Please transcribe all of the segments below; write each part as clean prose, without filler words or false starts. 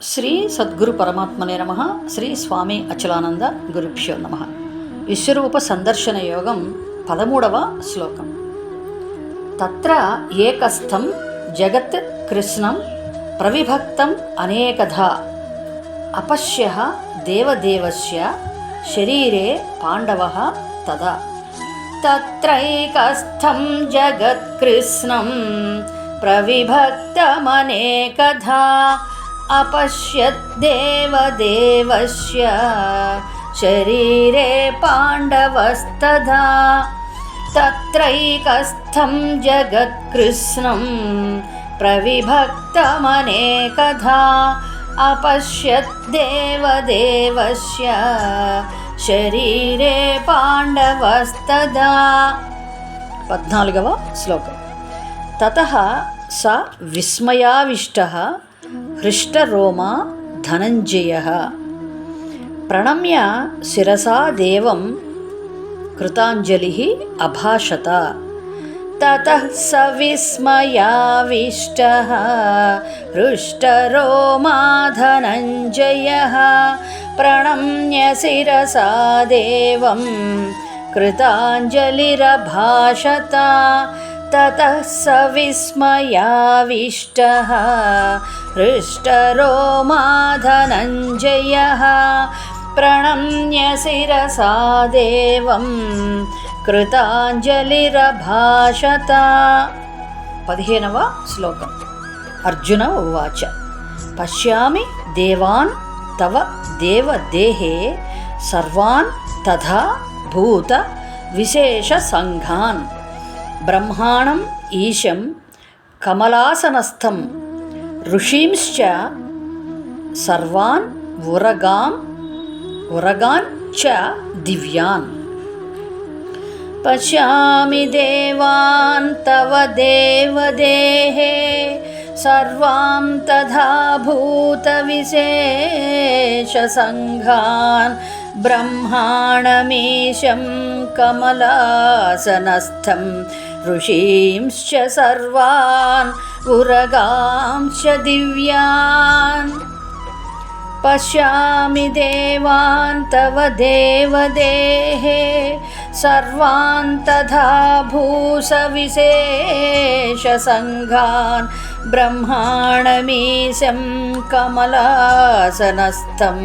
శ్రీ సద్గురు పరమాత్మనే నమః. శ్రీ స్వామి అచలానంద గురుభ్యో నమః. విశ్వరూప సందర్శన యోగం 13వ శ్లోకం. తత్ర ఏకస్థం జగత్ కృష్ణం ప్రవిభక్తం అనేకధా అపశ్యః దేవదేవస్య శరీరే పాండవః తదా. తత్రైకస్థం జగత్కృష్ణం ప్రవిభక్తమనేకధా अपश्यद्देवदेवस्य शरीरे पाण्डवस्तथा. तत्रैकस्थं जगत्कृष्णं प्रविभक्तमनेकधा अपश्यद्देवदेवस्य शरीरे पाण्डवस्तथा. 14వ శ్లోకం. తతః స విస్మయావిష్టః హృష్టరోమా ధనంజయః ప్రణమ్య శిరసా దేవం కృతాంజలిః అభాషత. తతః స విస్మయావిష్టః హృష్టరోమా ధనంజయః ప్రణమ్య శిరసా దేవం కృతాంజలిరభాషత. తతః స విస్మయావిష్టః హృష్టరోమా ధనంజయః ప్రణమ్య శిరసా దేవం కృతాంజలిరభాషత. 15వ శ్లోకం. అర్జున ఉవాచ పశ్యామి దేవాన్ తవ దేవదేహే సర్వాన్ తథా భూత విశేష సంఘాన్ బ్రహ్మాణం ఈశం కమలాసనస్థం ఋషీంశ్చ సర్వాన్ ఉరగాన్ చ దివ్యాన్. పశ్యామి దేవాన్ తవ దేవదేహే సర్వాం తథా భూత విశేష సంఘాన్ బ్రహ్మాణమీశం కమలాసనస్థం ఋషీంశ్చ సర్వాన్ ఉరగాంశ్చ దివ్యాన్. పశ్యామి దేవాన్ తవ దేవదేహే సర్వాన్ తథా భూత విశేష సంఘాన్ బ్రహ్మాణమీశం కమలాసనస్థం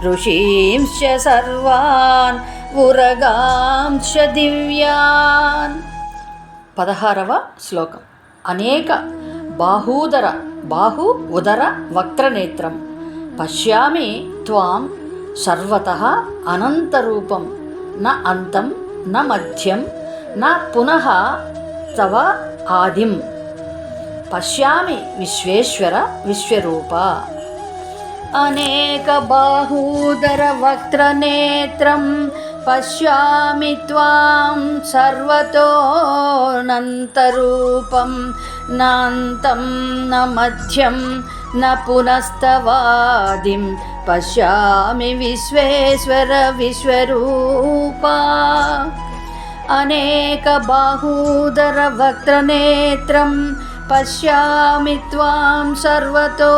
ఋషీంశ్చ సర్వాన్ ఉరగాంశ్చ దివ్యాన్. 16వ శ్లోకం. అనేక బాహు ఉదర వక్త్రనేత్రం పశ్యామి త్వాం సర్వతః అనంతరూపం న అంతం న మధ్యం న పునః తవ ఆదిం. పశ్యామి విశ్వేశ్వర విశ్వరూప. అనేక బాహూదర వక్త్రనేత్రం పశ్యామి త్వాం సర్వతోనంతరూపం నాంతం న మధ్యం న పునస్తవాదిం. పశ్యామి విశ్వేశ్వర విశ్వరూప. అనేక బాహూదర వక్త్రనేత్రం పశ్యామి త్వాం సర్వతోనంతరూపం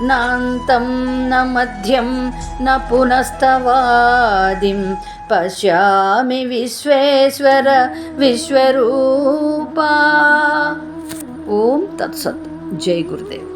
నాంతం న మధ్యం న పునస్తవాదిం. పశ్యామి విశ్వేశ్వర విశ్వరూప. ఓం తత్సత్. జై గురుదేవ్.